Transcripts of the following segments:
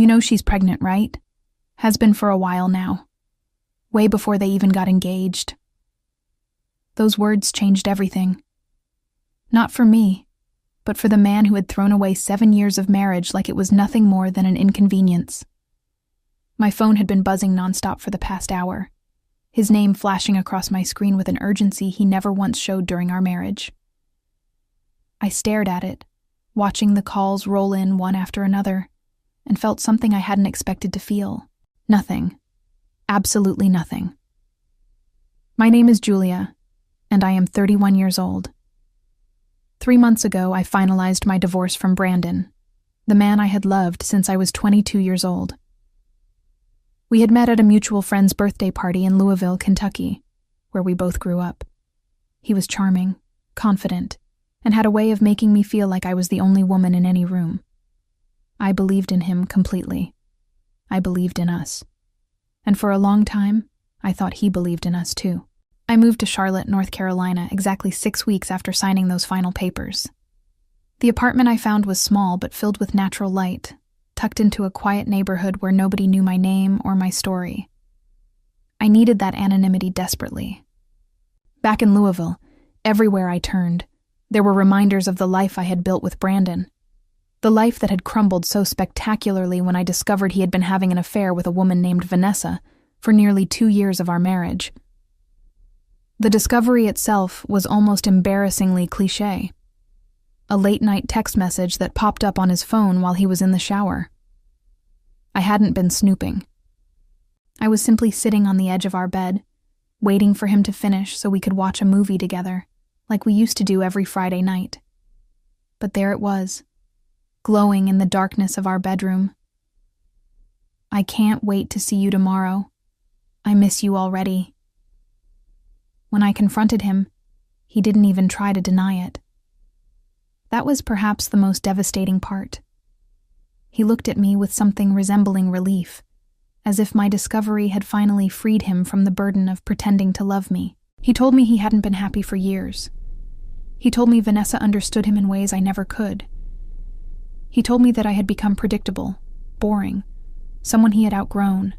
You know she's pregnant, right? Has been for a while now. Way before they even got engaged. Those words changed everything. Not for me, but for the man who had thrown away 7 years of marriage like it was nothing more than an inconvenience. My phone had been buzzing nonstop for the past hour, his name flashing across my screen with an urgency he never once showed during our marriage. I stared at it, watching the calls roll in one after another, and felt something I hadn't expected to feel. Nothing. Absolutely nothing. My name is Julia, and I am 31 years old. 3 months ago, I finalized my divorce from Brandon, the man I had loved since I was 22 years old. We had met at a mutual friend's birthday party in Louisville, Kentucky, where we both grew up. He was charming, confident, and had a way of making me feel like I was the only woman in any room. I believed in him completely. I believed in us. And for a long time, I thought he believed in us too. I moved to Charlotte, North Carolina, exactly 6 weeks after signing those final papers. The apartment I found was small but filled with natural light, tucked into a quiet neighborhood where nobody knew my name or my story. I needed that anonymity desperately. Back in Louisville, everywhere I turned, there were reminders of the life I had built with Brandon. The life that had crumbled so spectacularly when I discovered he had been having an affair with a woman named Vanessa for nearly 2 years of our marriage. The discovery itself was almost embarrassingly cliché. A late-night text message that popped up on his phone while he was in the shower. I hadn't been snooping. I was simply sitting on the edge of our bed, waiting for him to finish so we could watch a movie together, like we used to do every Friday night. But there it was, glowing in the darkness of our bedroom. I can't wait to see you tomorrow. I miss you already. When I confronted him, he didn't even try to deny it. That was perhaps the most devastating part. He looked at me with something resembling relief, as if my discovery had finally freed him from the burden of pretending to love me. He told me he hadn't been happy for years. He told me Vanessa understood him in ways I never could. He told me that I had become predictable, boring, someone he had outgrown.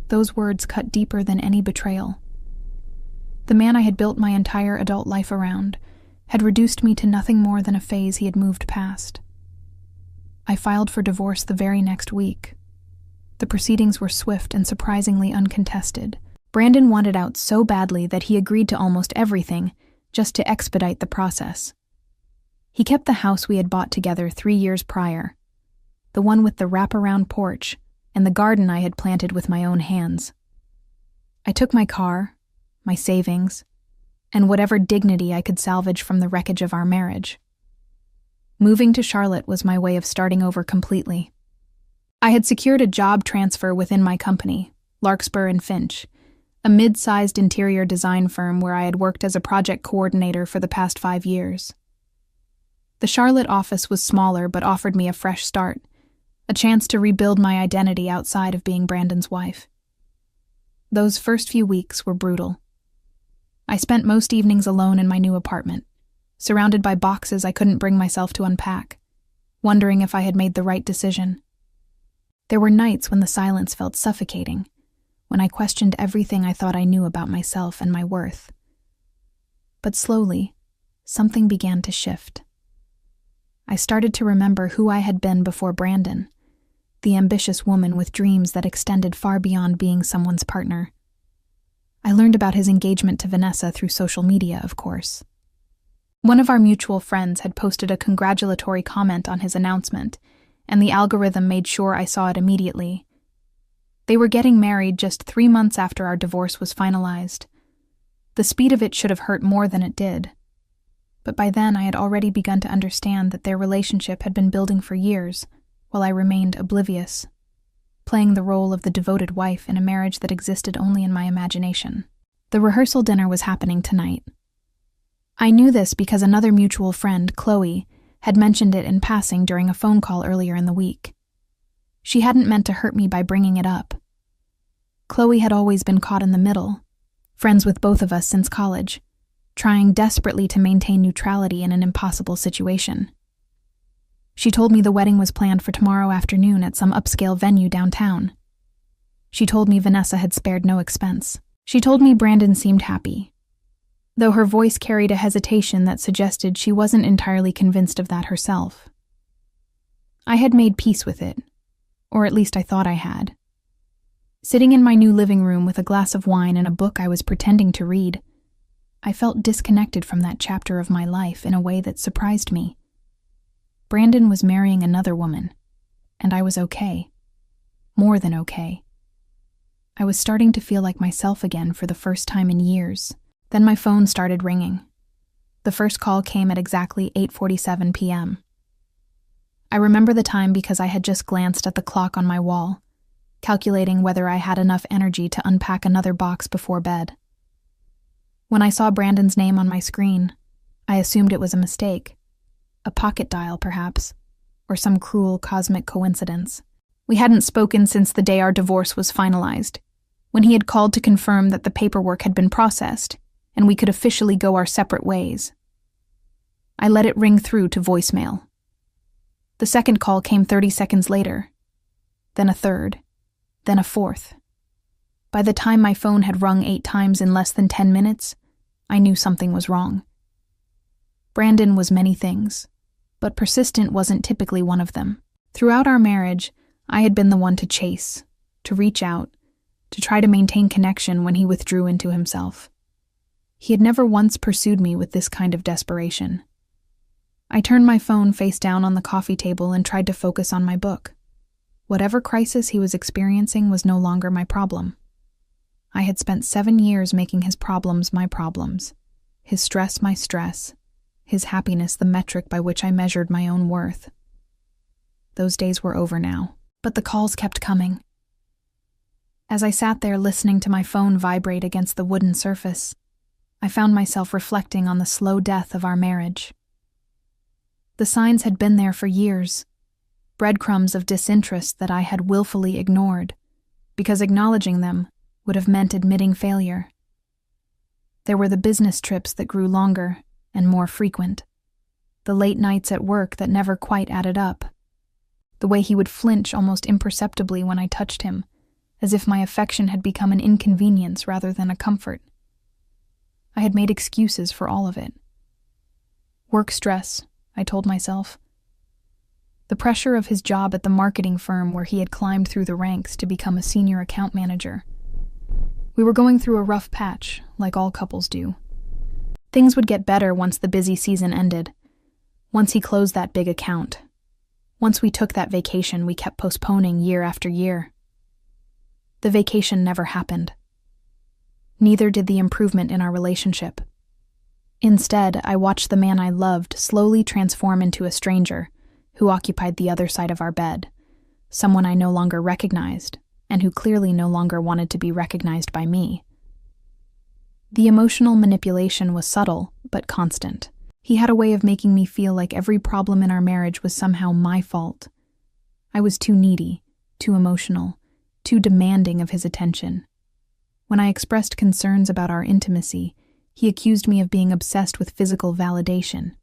Those words cut deeper than any betrayal. The man I had built my entire adult life around had reduced me to nothing more than a phase he had moved past. I filed for divorce the very next week. The proceedings were swift and surprisingly uncontested. Brandon wanted out so badly that he agreed to almost everything just to expedite the process. He kept the house we had bought together 3 years prior, the one with the wraparound porch and the garden I had planted with my own hands. I took my car, my savings, and whatever dignity I could salvage from the wreckage of our marriage. Moving to Charlotte was my way of starting over completely. I had secured a job transfer within my company, Larkspur and Finch, a mid-sized interior design firm where I had worked as a project coordinator for the past 5 years. The Charlotte office was smaller but offered me a fresh start, a chance to rebuild my identity outside of being Brandon's wife. Those first few weeks were brutal. I spent most evenings alone in my new apartment, surrounded by boxes I couldn't bring myself to unpack, wondering if I had made the right decision. There were nights when the silence felt suffocating, when I questioned everything I thought I knew about myself and my worth. But slowly, something began to shift. I started to remember who I had been before Brandon, the ambitious woman with dreams that extended far beyond being someone's partner. I learned about his engagement to Vanessa through social media, of course. One of our mutual friends had posted a congratulatory comment on his announcement, and the algorithm made sure I saw it immediately. They were getting married just 3 months after our divorce was finalized. The speed of it should have hurt more than it did. But by then I had already begun to understand that their relationship had been building for years, while I remained oblivious, playing the role of the devoted wife in a marriage that existed only in my imagination. The rehearsal dinner was happening tonight. I knew this because another mutual friend, Chloe, had mentioned it in passing during a phone call earlier in the week. She hadn't meant to hurt me by bringing it up. Chloe had always been caught in the middle, friends with both of us since college, trying desperately to maintain neutrality in an impossible situation. She told me the wedding was planned for tomorrow afternoon at some upscale venue downtown. She told me Vanessa had spared no expense. She told me Brandon seemed happy, though her voice carried a hesitation that suggested she wasn't entirely convinced of that herself. I had made peace with it, or at least I thought I had. Sitting in my new living room with a glass of wine and a book I was pretending to read, I felt disconnected from that chapter of my life in a way that surprised me. Brandon was marrying another woman, and I was okay. More than okay. I was starting to feel like myself again for the first time in years. Then my phone started ringing. The first call came at exactly 8:47 p.m. I remember the time because I had just glanced at the clock on my wall, calculating whether I had enough energy to unpack another box before bed. When I saw Brandon's name on my screen, I assumed it was a mistake. A pocket dial, perhaps, or some cruel cosmic coincidence. We hadn't spoken since the day our divorce was finalized, when he had called to confirm that the paperwork had been processed and we could officially go our separate ways. I let it ring through to voicemail. The second call came 30 seconds later, then a third, then a fourth. By the time my phone had rung 8 times in less than 10 minutes, I knew something was wrong. Brandon was many things, but persistent wasn't typically one of them. Throughout our marriage, I had been the one to chase, to reach out, to try to maintain connection when he withdrew into himself. He had never once pursued me with this kind of desperation. I turned my phone face down on the coffee table and tried to focus on my book. Whatever crisis he was experiencing was no longer my problem. I had spent 7 years making his problems my problems, his stress my stress, his happiness the metric by which I measured my own worth. Those days were over now, but the calls kept coming. As I sat there listening to my phone vibrate against the wooden surface, I found myself reflecting on the slow death of our marriage. The signs had been there for years, breadcrumbs of disinterest that I had willfully ignored, because acknowledging them would have meant admitting failure. There were the business trips that grew longer and more frequent, the late nights at work that never quite added up, the way he would flinch almost imperceptibly when I touched him, as if my affection had become an inconvenience rather than a comfort. I had made excuses for all of it. Work stress, I told myself. The pressure of his job at the marketing firm where he had climbed through the ranks to become a senior account manager. We were going through a rough patch, like all couples do. Things would get better once the busy season ended, once he closed that big account. Once we took that vacation we kept postponing year after year. The vacation never happened. Neither did the improvement in our relationship. Instead, I watched the man I loved slowly transform into a stranger who occupied the other side of our bed, someone I no longer recognized, and who clearly no longer wanted to be recognized by me. The emotional manipulation was subtle, but constant. He had a way of making me feel like every problem in our marriage was somehow my fault. I was too needy, too emotional, too demanding of his attention. When I expressed concerns about our intimacy, he accused me of being obsessed with physical validation.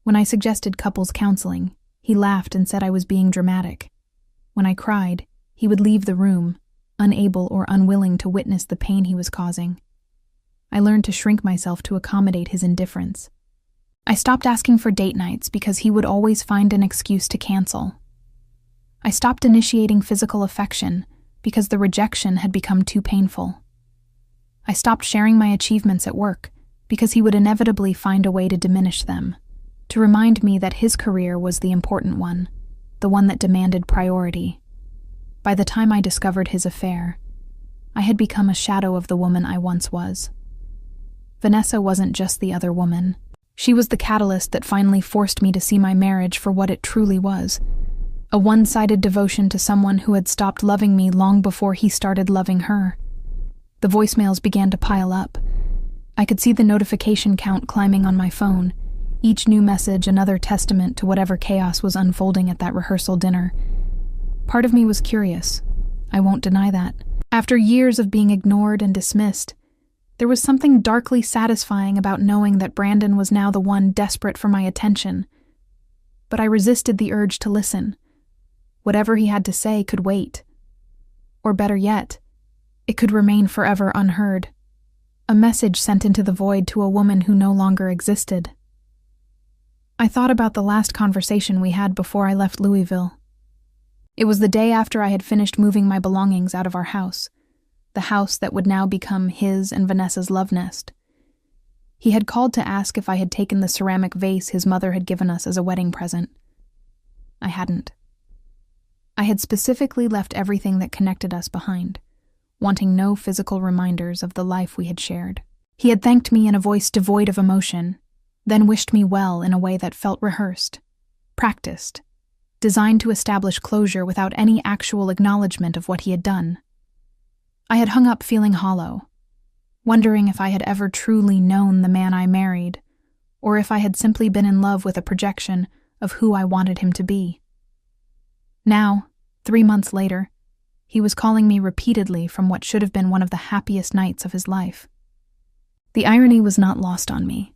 When I suggested couples counseling, he laughed and said I was being dramatic. When I cried, he would leave the room, unable or unwilling to witness the pain he was causing. I learned to shrink myself to accommodate his indifference. I stopped asking for date nights because he would always find an excuse to cancel. I stopped initiating physical affection because the rejection had become too painful. I stopped sharing my achievements at work because he would inevitably find a way to diminish them, to remind me that his career was the important one, the one that demanded priority. By the time I discovered his affair, I had become a shadow of the woman I once was. Vanessa wasn't just the other woman. She was the catalyst that finally forced me to see my marriage for what it truly was, a one-sided devotion to someone who had stopped loving me long before he started loving her. The voicemails began to pile up. I could see the notification count climbing on my phone, each new message another testament to whatever chaos was unfolding at that rehearsal dinner. Part of me was curious. I won't deny that. After years of being ignored and dismissed, there was something darkly satisfying about knowing that Brandon was now the one desperate for my attention. but I resisted the urge to listen. Whatever he had to say could wait. Or better yet, it could remain forever unheard. A message sent into the void to a woman who no longer existed. I thought about the last conversation we had before I left Louisville. It was the day after I had finished moving my belongings out of our house, the house that would now become his and Vanessa's love nest. He had called to ask if I had taken the ceramic vase his mother had given us as a wedding present. I hadn't. I had specifically left everything that connected us behind, wanting no physical reminders of the life we had shared. He had thanked me in a voice devoid of emotion, then wished me well in a way that felt rehearsed, practiced, designed to establish closure without any actual acknowledgement of what he had done. I had hung up feeling hollow, wondering if I had ever truly known the man I married, or if I had simply been in love with a projection of who I wanted him to be. Now, 3 months later, he was calling me repeatedly from what should have been one of the happiest nights of his life. The irony was not lost on me.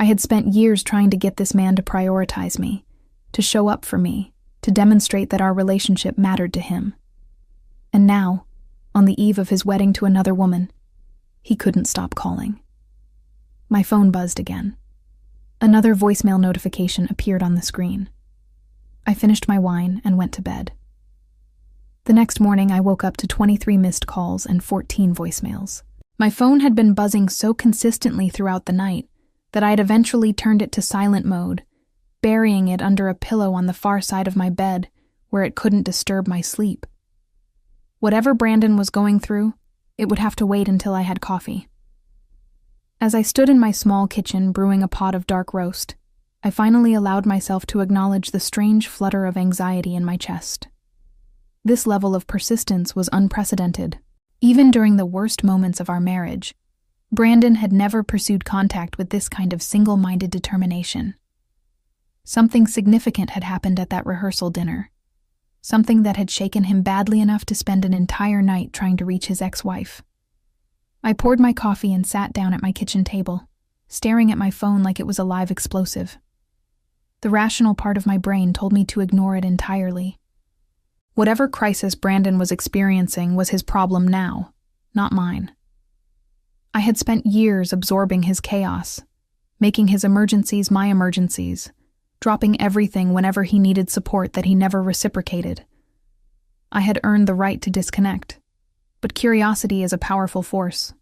I had spent years trying to get this man to prioritize me, to show up for me, to demonstrate that our relationship mattered to him. And now, on the eve of his wedding to another woman, he couldn't stop calling. My phone buzzed again. Another voicemail notification appeared on the screen. I finished my wine and went to bed. The next morning, I woke up to 23 missed calls and 14 voicemails. My phone had been buzzing so consistently throughout the night that I had eventually turned it to silent mode, burying it under a pillow on the far side of my bed where it couldn't disturb my sleep. Whatever Brandon was going through, it would have to wait until I had coffee. As I stood in my small kitchen brewing a pot of dark roast, I finally allowed myself to acknowledge the strange flutter of anxiety in my chest. This level of persistence was unprecedented. Even during the worst moments of our marriage, Brandon had never pursued contact with this kind of single-minded determination. Something significant had happened at that rehearsal dinner. Something that had shaken him badly enough to spend an entire night trying to reach his ex-wife. I poured my coffee and sat down at my kitchen table, staring at my phone like it was a live explosive. The rational part of my brain told me to ignore it entirely. Whatever crisis Brandon was experiencing was his problem now, not mine. I had spent years absorbing his chaos, making his emergencies my emergencies, dropping everything whenever he needed support that he never reciprocated. I had earned the right to disconnect, but curiosity is a powerful force.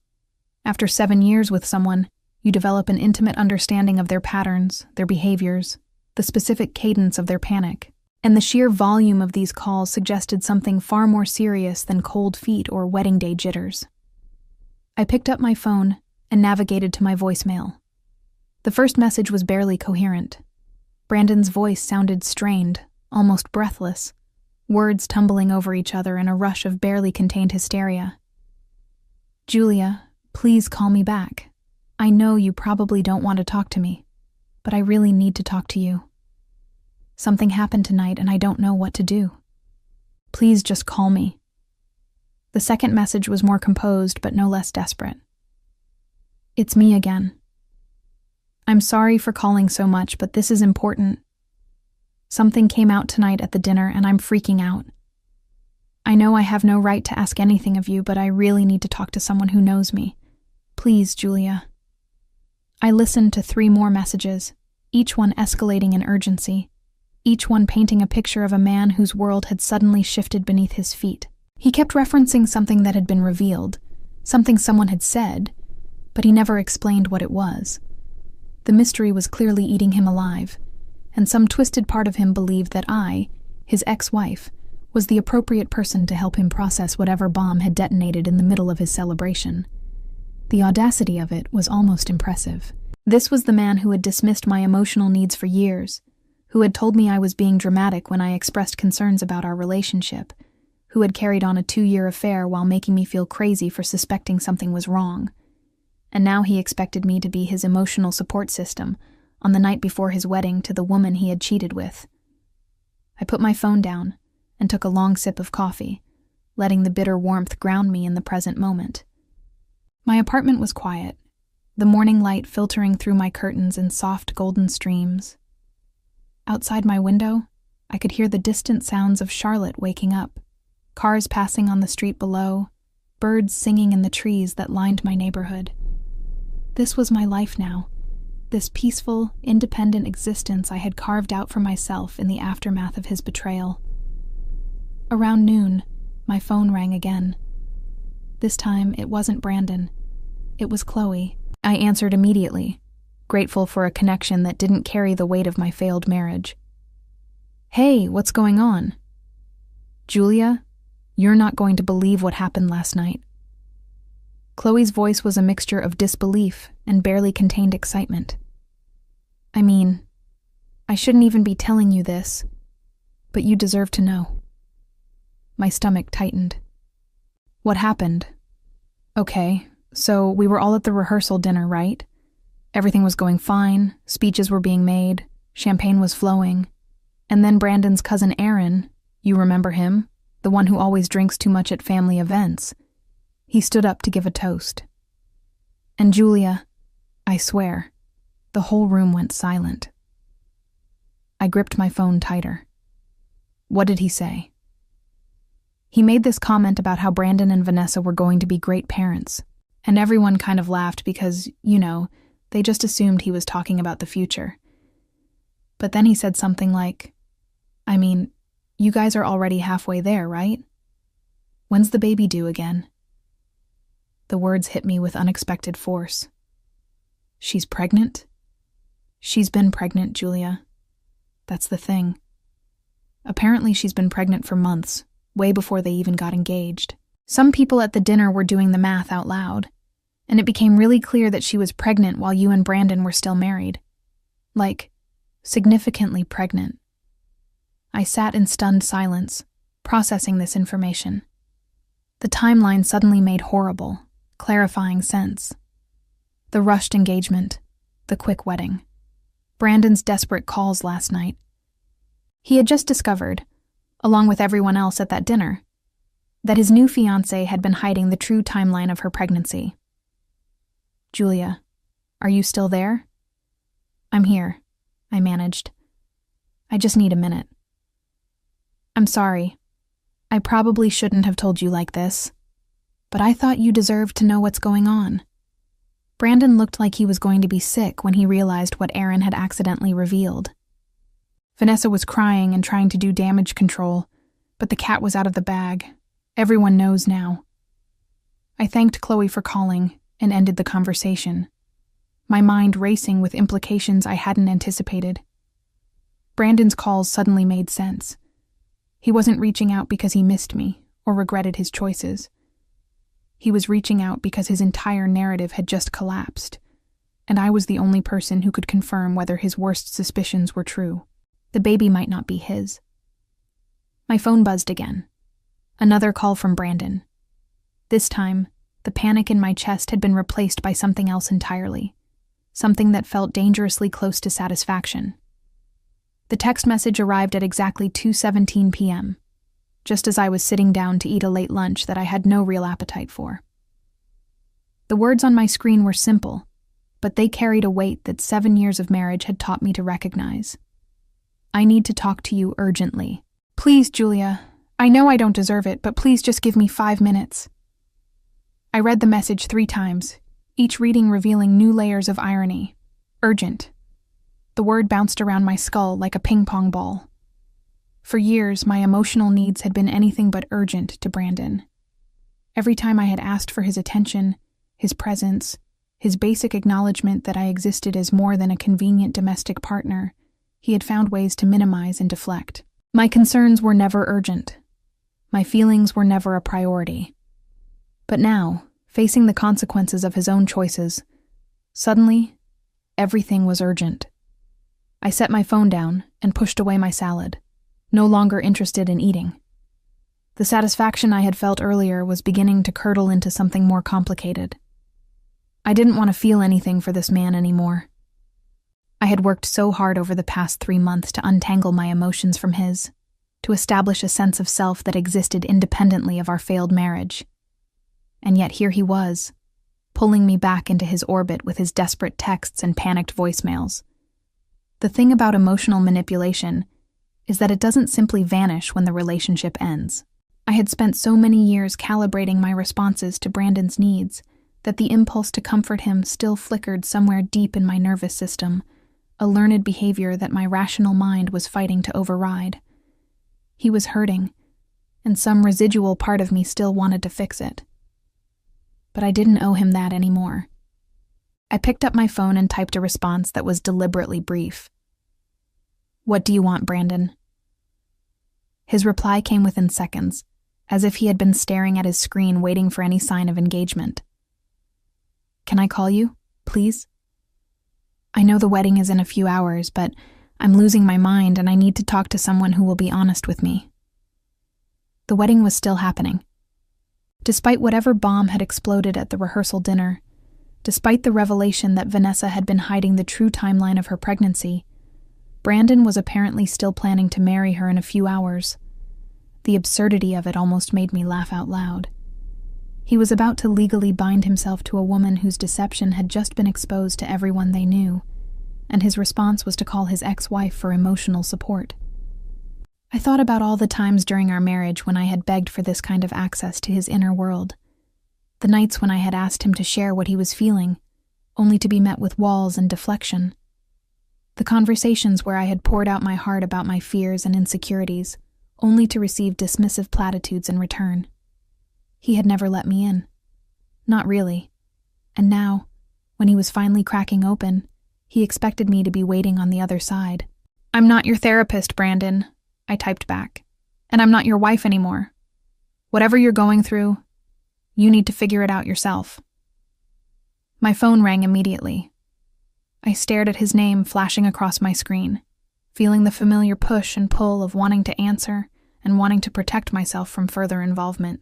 After 7 years with someone, you develop an intimate understanding of their patterns, their behaviors, the specific cadence of their panic, and the sheer volume of these calls suggested something far more serious than cold feet or wedding day jitters. I picked up my phone and navigated to my voicemail. The first message was barely coherent. Brandon's voice sounded strained, almost breathless, words tumbling over each other in a rush of barely contained hysteria. "Julia, please call me back. I know you probably don't want to talk to me, but I really need to talk to you. Something happened tonight and I don't know what to do. Please just call me." The second message was more composed but no less desperate. "It's me again. I'm sorry for calling so much, but this is important. Something came out tonight at the dinner and I'm freaking out. I know I have no right to ask anything of you, but I really need to talk to someone who knows me. Please, Julia." I listened to 3 more messages, each one escalating in urgency, each one painting a picture of a man whose world had suddenly shifted beneath his feet. He kept referencing something that had been revealed, something someone had said, but he never explained what it was. The mystery was clearly eating him alive, and some twisted part of him believed that I, his ex-wife, was the appropriate person to help him process whatever bomb had detonated in the middle of his celebration. The audacity of it was almost impressive. This was the man who had dismissed my emotional needs for years, who had told me I was being dramatic when I expressed concerns about our relationship, who had carried on a 2-year affair while making me feel crazy for suspecting something was wrong. And now he expected me to be his emotional support system on the night before his wedding to the woman he had cheated with. I put my phone down and took a long sip of coffee, letting the bitter warmth ground me in the present moment. My apartment was quiet, the morning light filtering through my curtains in soft golden streams. Outside my window, I could hear the distant sounds of Charlotte waking up, cars passing on the street below, birds singing in the trees that lined my neighborhood. This was my life now, this peaceful, independent existence I had carved out for myself in the aftermath of his betrayal. Around noon, my phone rang again. This time, it wasn't Brandon. It was Chloe. I answered immediately, grateful for a connection that didn't carry the weight of my failed marriage. "Hey, what's going on?" "Julia, you're not going to believe what happened last night." Chloe's voice was a mixture of disbelief and barely contained excitement. "I mean, I shouldn't even be telling you this, but you deserve to know." My stomach tightened. "What happened?" "Okay, so we were all at the rehearsal dinner, right? Everything was going fine, speeches were being made, champagne was flowing, and then Brandon's cousin Aaron, you remember him, the one who always drinks too much at family events, he stood up to give a toast. And Julia, I swear, the whole room went silent." I gripped my phone tighter. "What did he say?" "He made this comment about how Brandon and Vanessa were going to be great parents, and everyone kind of laughed because, they just assumed he was talking about the future. But then he said something like, I mean, you guys are already halfway there, right? When's the baby due again?" The words hit me with unexpected force. "She's pregnant?" "She's been pregnant, Julia. That's the thing. Apparently she's been pregnant for months, way before they even got engaged. Some people at the dinner were doing the math out loud, and it became really clear that she was pregnant while you and Brandon were still married. Like, significantly pregnant." I sat in stunned silence, processing this information. The timeline suddenly made horrible, clarifying sense. The rushed engagement, the quick wedding, Brandon's desperate calls last night. He had just discovered, along with everyone else at that dinner, that his new fiancée had been hiding the true timeline of her pregnancy. "Julia, are you still there?" "I'm here," I managed. "I just need a minute." "I'm sorry. I probably shouldn't have told you like this, but I thought you deserved to know what's going on." Brandon looked like he was going to be sick when he realized what Aaron had accidentally revealed. Vanessa was crying and trying to do damage control, but the cat was out of the bag. Everyone knows now. I thanked Chloe for calling and ended the conversation, my mind racing with implications I hadn't anticipated. Brandon's calls suddenly made sense. He wasn't reaching out because he missed me or regretted his choices. He was reaching out because his entire narrative had just collapsed, and I was the only person who could confirm whether his worst suspicions were true. The baby might not be his. My phone buzzed again. Another call from Brandon. This time, the panic in my chest had been replaced by something else entirely, something that felt dangerously close to satisfaction. The text message arrived at exactly 2:17 p.m., just as I was sitting down to eat a late lunch that I had no real appetite for. The words on my screen were simple, but they carried a weight that 7 years of marriage had taught me to recognize. "I need to talk to you urgently. Please, Julia. I know I don't deserve it, but please just give me 5 minutes." I read the message 3 times, each reading revealing new layers of irony. Urgent. The word bounced around my skull like a ping-pong ball. For years, my emotional needs had been anything but urgent to Brandon. Every time I had asked for his attention, his presence, his basic acknowledgement that I existed as more than a convenient domestic partner, he had found ways to minimize and deflect. My concerns were never urgent. My feelings were never a priority. But now, facing the consequences of his own choices, suddenly, everything was urgent. I set my phone down and pushed away my salad, no longer interested in eating. The satisfaction I had felt earlier was beginning to curdle into something more complicated. I didn't want to feel anything for this man anymore. I had worked so hard over the past 3 months to untangle my emotions from his, to establish a sense of self that existed independently of our failed marriage. And yet here he was, pulling me back into his orbit with his desperate texts and panicked voicemails. The thing about emotional manipulation is that it doesn't simply vanish when the relationship ends. I had spent so many years calibrating my responses to Brandon's needs that the impulse to comfort him still flickered somewhere deep in my nervous system, a learned behavior that my rational mind was fighting to override. He was hurting, and some residual part of me still wanted to fix it. But I didn't owe him that anymore. I picked up my phone and typed a response that was deliberately brief. "What do you want, Brandon?" His reply came within seconds, as if he had been staring at his screen waiting for any sign of engagement. "Can I call you, please? I know the wedding is in a few hours, but I'm losing my mind and I need to talk to someone who will be honest with me." The wedding was still happening. Despite whatever bomb had exploded at the rehearsal dinner, despite the revelation that Vanessa had been hiding the true timeline of her pregnancy, Brandon was apparently still planning to marry her in a few hours. The absurdity of it almost made me laugh out loud. He was about to legally bind himself to a woman whose deception had just been exposed to everyone they knew, and his response was to call his ex-wife for emotional support. I thought about all the times during our marriage when I had begged for this kind of access to his inner world. The nights when I had asked him to share what he was feeling, only to be met with walls and deflection. The conversations where I had poured out my heart about my fears and insecurities, only to receive dismissive platitudes in return. He had never let me in. Not really. And now, when he was finally cracking open, he expected me to be waiting on the other side. "I'm not your therapist, Brandon," I typed back. "And I'm not your wife anymore. Whatever you're going through, you need to figure it out yourself." My phone rang immediately. I stared at his name flashing across my screen, feeling the familiar push and pull of wanting to answer and wanting to protect myself from further involvement.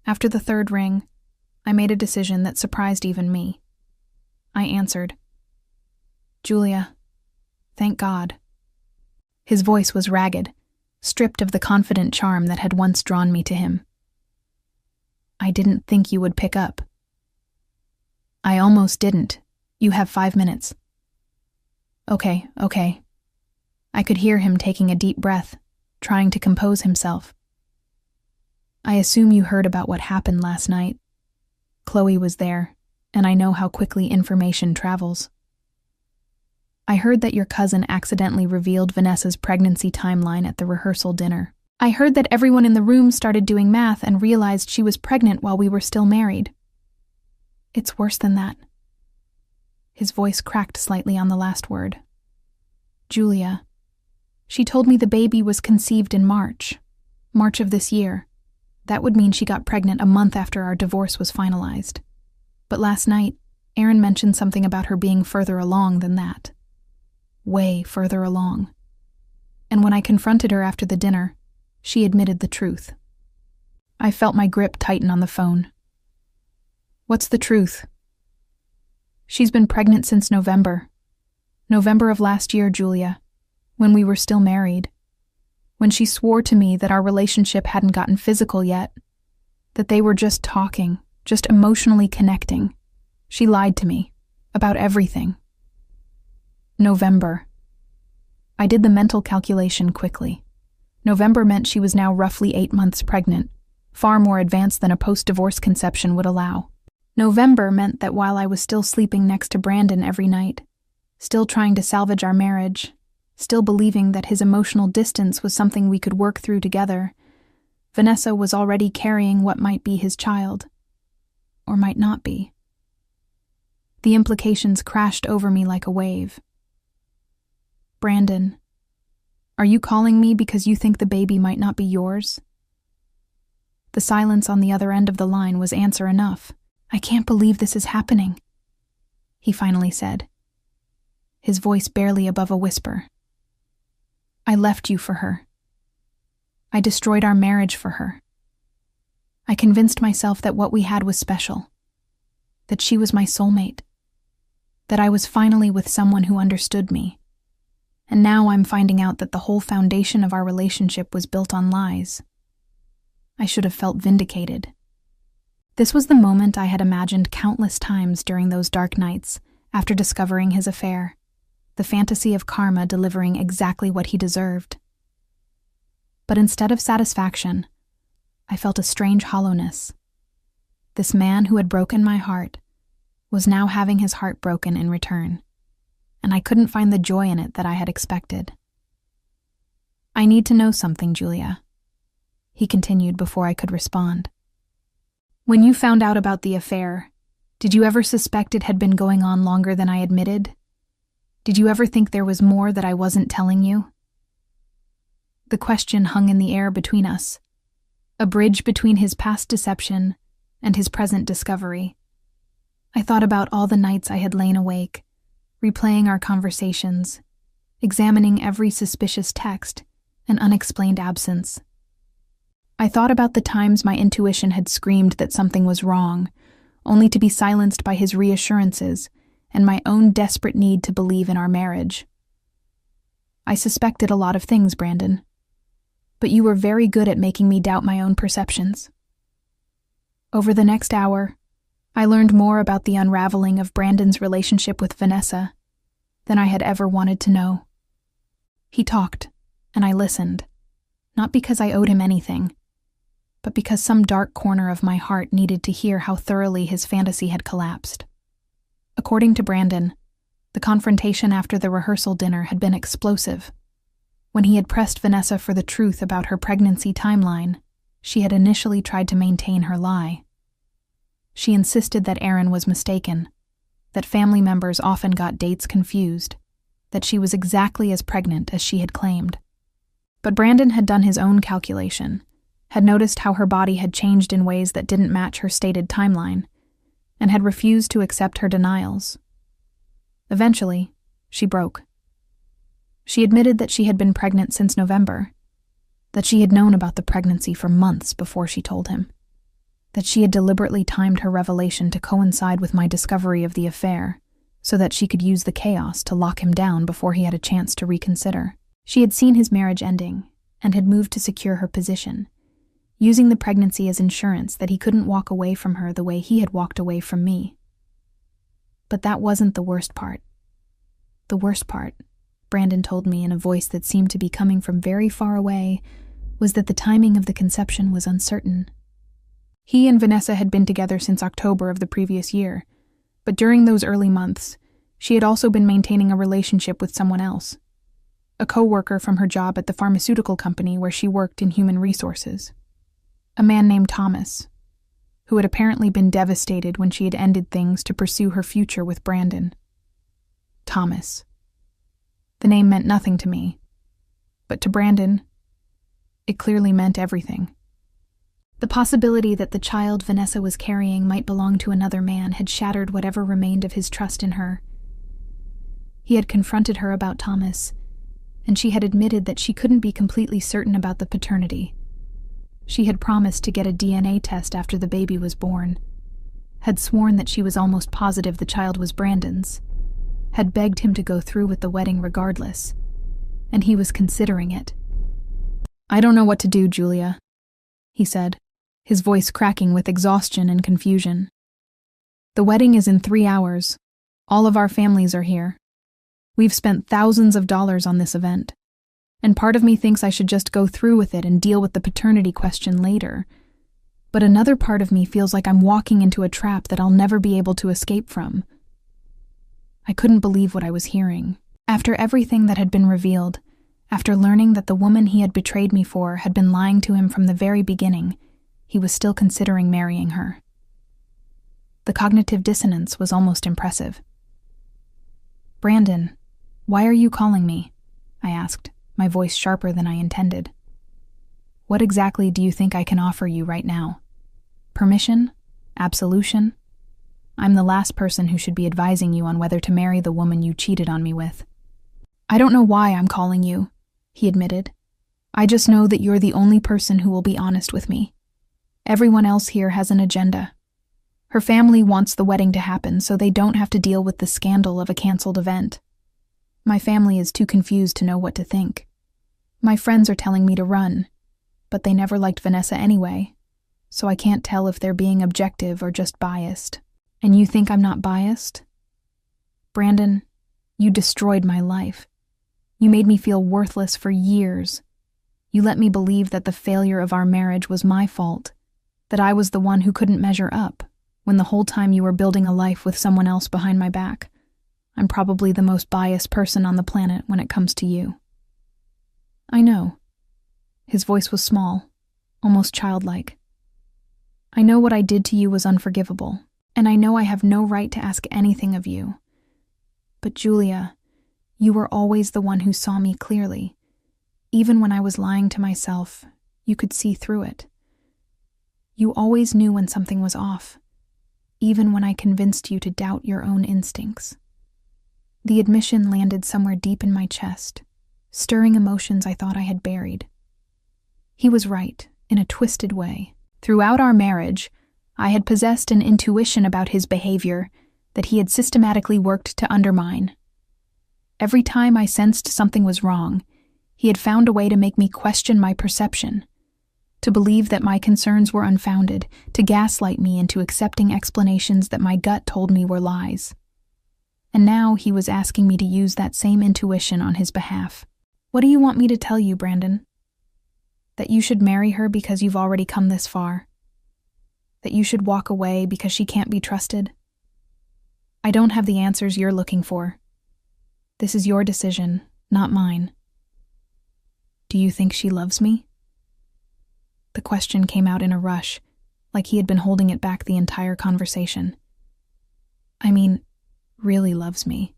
After the third ring, I made a decision that surprised even me. I answered, "Julia, thank God." His voice was ragged, stripped of the confident charm that had once drawn me to him. "I didn't think you would pick up." "I almost didn't. You have 5 minutes." Okay. I could hear him taking a deep breath, trying to compose himself. "I assume you heard about what happened last night. Chloe was there, and I know how quickly information travels. I heard that your cousin accidentally revealed Vanessa's pregnancy timeline at the rehearsal dinner. I heard that everyone in the room started doing math and realized she was pregnant while we were still married. It's worse than that." His voice cracked slightly on the last word. "Julia, she told me the baby was conceived in March of this year. That would mean she got pregnant a month after our divorce was finalized. But last night, Aaron mentioned something about her being further along than that. Way further along. And when I confronted her after the dinner, she admitted the truth." I felt my grip tighten on the phone. "What's the truth?" "She's been pregnant since November of last year, Julia, when we were still married. When she swore to me that our relationship hadn't gotten physical yet, that they were just talking, just emotionally connecting. She lied to me about everything." November. I did the mental calculation quickly. November meant she was now roughly 8 months pregnant, far more advanced than a post-divorce conception would allow. November meant that while I was still sleeping next to Brandon every night, still trying to salvage our marriage, still believing that his emotional distance was something we could work through together, Vanessa was already carrying what might be his child. Or might not be. The implications crashed over me like a wave. "Brandon, are you calling me because you think the baby might not be yours?" The silence on the other end of the line was answer enough. "I can't believe this is happening," he finally said, his voice barely above a whisper. "I left you for her. I destroyed our marriage for her. I convinced myself that what we had was special, that she was my soulmate, that I was finally with someone who understood me. And now I'm finding out that the whole foundation of our relationship was built on lies. I should have felt vindicated." This was the moment I had imagined countless times during those dark nights after discovering his affair. the fantasy of karma delivering exactly what he deserved. But instead of satisfaction, I felt a strange hollowness. This man who had broken my heart was now having his heart broken in return, and I couldn't find the joy in it that I had expected. "I need to know something, Julia," he continued before I could respond. "When you found out about the affair, did you ever suspect it had been going on longer than I admitted? Did you ever think there was more that I wasn't telling you?" The question hung in the air between us, a bridge between his past deception and his present discovery. I thought about all the nights I had lain awake, replaying our conversations, examining every suspicious text and unexplained absence. I thought about the times my intuition had screamed that something was wrong, only to be silenced by his reassurances and my own desperate need to believe in our marriage. I suspected a lot of things, Brandon, but you were very good at making me doubt my own perceptions. Over the next hour, I learned more about the unraveling of Brandon's relationship with Vanessa than I had ever wanted to know. He talked, and I listened, not because I owed him anything, but because some dark corner of my heart needed to hear how thoroughly his fantasy had collapsed. According to Brandon, the confrontation after the rehearsal dinner had been explosive. When he had pressed Vanessa for the truth about her pregnancy timeline, she had initially tried to maintain her lie. She insisted that Aaron was mistaken, that family members often got dates confused, that she was exactly as pregnant as she had claimed. But Brandon had done his own calculation, had noticed how her body had changed in ways that didn't match her stated timeline, and had refused to accept her denials. Eventually, she broke. She admitted that she had been pregnant since November, that she had known about the pregnancy for months before she told him, that she had deliberately timed her revelation to coincide with my discovery of the affair so that she could use the chaos to lock him down before he had a chance to reconsider. She had seen his marriage ending and had moved to secure her position, using the pregnancy as insurance that he couldn't walk away from her the way he had walked away from me. But that wasn't the worst part. The worst part, Brandon told me in a voice that seemed to be coming from very far away, was that the timing of the conception was uncertain. He and Vanessa had been together since October of the previous year, but during those early months, she had also been maintaining a relationship with someone else, a co-worker from her job at the pharmaceutical company where she worked in human resources. A man named Thomas, who had apparently been devastated when she had ended things to pursue her future with Brandon. Thomas. The name meant nothing to me, but to Brandon, it clearly meant everything. The possibility that the child Vanessa was carrying might belong to another man had shattered whatever remained of his trust in her. He had confronted her about Thomas, and she had admitted that she couldn't be completely certain about the paternity. She had promised to get a DNA test after the baby was born, had sworn that she was almost positive the child was Brandon's, had begged him to go through with the wedding regardless, and he was considering it. "I don't know what to do, Julia," he said, his voice cracking with exhaustion and confusion. "The wedding is in 3 hours. All of our families are here. We've spent thousands of dollars on this event, and part of me thinks I should just go through with it and deal with the paternity question later. But another part of me feels like I'm walking into a trap that I'll never be able to escape from." I couldn't believe what I was hearing. After everything that had been revealed, after learning that the woman he had betrayed me for had been lying to him from the very beginning, he was still considering marrying her. The cognitive dissonance was almost impressive. "Brandon, why are you calling me?" I asked, my voice sharper than I intended. "What exactly do you think I can offer you right now? Permission? Absolution? I'm the last person who should be advising you on whether to marry the woman you cheated on me with." "I don't know why I'm calling you," he admitted. "I just know that you're the only person who will be honest with me. Everyone else here has an agenda. Her family wants the wedding to happen so they don't have to deal with the scandal of a canceled event. My family is too confused to know what to think. My friends are telling me to run, but they never liked Vanessa anyway, so I can't tell if they're being objective or just biased. And you think I'm not biased? Brandon, You destroyed my life. You made me feel worthless for years. You let me believe that the failure of our marriage was my fault, that I was the one who couldn't measure up, when the whole time you were building a life with someone else behind my back. I'm probably the most biased person on the planet when it comes to you." "I know." His voice was small, almost childlike. "I know what I did to you was unforgivable, and I know I have no right to ask anything of you. But Julia, you were always the one who saw me clearly. Even when I was lying to myself, you could see through it. You always knew when something was off, even when I convinced you to doubt your own instincts." The admission landed somewhere deep in my chest, stirring emotions I thought I had buried. He was right, in a twisted way. Throughout our marriage, I had possessed an intuition about his behavior that he had systematically worked to undermine. Every time I sensed something was wrong, he had found a way to make me question my perception, to believe that my concerns were unfounded, to gaslight me into accepting explanations that my gut told me were lies. And now he was asking me to use that same intuition on his behalf. "What do you want me to tell you, Brandon? That you should marry her because you've already come this far? That you should walk away because she can't be trusted? I don't have the answers you're looking for. This is your decision, not mine. Do you think she loves me?" The question came out in a rush, like he had been holding it back the entire conversation. "I mean, really loves me,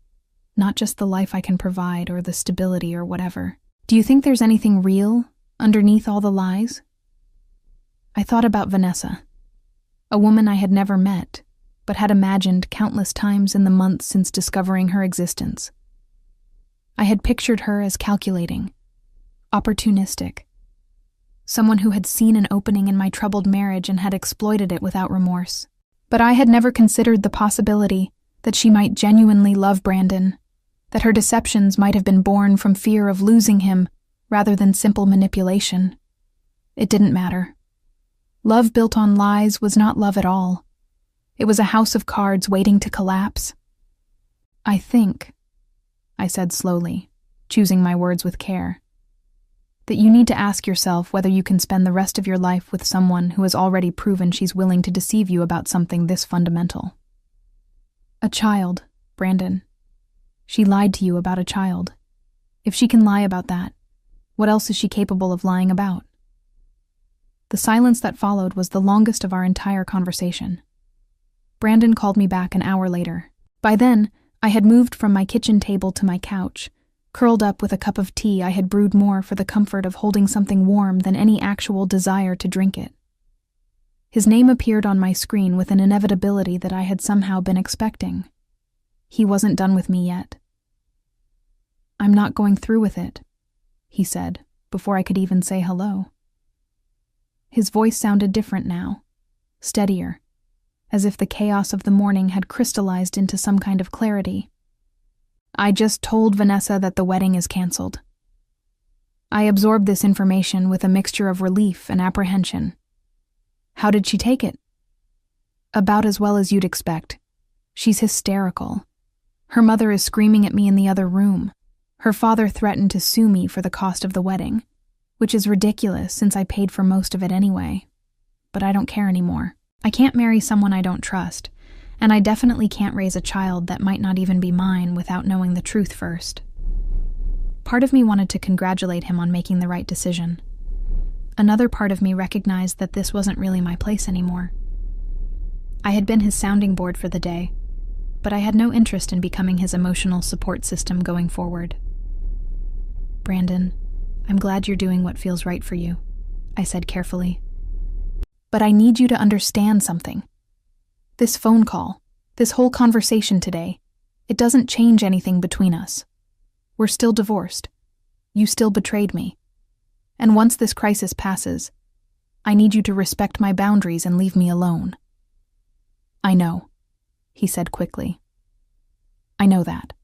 not just the life I can provide or the stability or whatever. Do you think there's anything real underneath all the lies?" I thought about Vanessa, a woman I had never met, but had imagined countless times in the months since discovering her existence. I had pictured her as calculating, opportunistic, someone who had seen an opening in my troubled marriage and had exploited it without remorse. But I had never considered the possibility that she might genuinely love Brandon, that her deceptions might have been born from fear of losing him rather than simple manipulation. It didn't matter. Love built on lies was not love at all. It was a house of cards waiting to collapse. "I think," I said slowly, choosing my words with care, "that you need to ask yourself whether you can spend the rest of your life with someone who has already proven she's willing to deceive you about something this fundamental. A child, Brandon. She lied to you about a child. If she can lie about that, what else is she capable of lying about?" The silence that followed was the longest of our entire conversation. Brandon called me back an hour later. By then, I had moved from my kitchen table to my couch, curled up with a cup of tea I had brewed more for the comfort of holding something warm than any actual desire to drink it. His name appeared on my screen with an inevitability that I had somehow been expecting. He wasn't done with me yet. "I'm not going through with it," he said, before I could even say hello. His voice sounded different now, steadier, as if the chaos of the morning had crystallized into some kind of clarity. "I just told Vanessa that the wedding is canceled." I absorbed this information with a mixture of relief and apprehension. "How did she take it?" "About as well as you'd expect. She's hysterical. Her mother is screaming at me in the other room. Her father threatened to sue me for the cost of the wedding, which is ridiculous since I paid for most of it anyway. But I don't care anymore. I can't marry someone I don't trust, and I definitely can't raise a child that might not even be mine without knowing the truth first." Part of me wanted to congratulate him on making the right decision. Another part of me recognized that this wasn't really my place anymore. I had been his sounding board for the day, but I had no interest in becoming his emotional support system going forward. "Brandon, I'm glad you're doing what feels right for you," I said carefully. "But I need you to understand something. This phone call, this whole conversation today, it doesn't change anything between us. We're still divorced. You still betrayed me. And once this crisis passes, I need you to respect my boundaries and leave me alone." "I know," he said quickly. "I know that.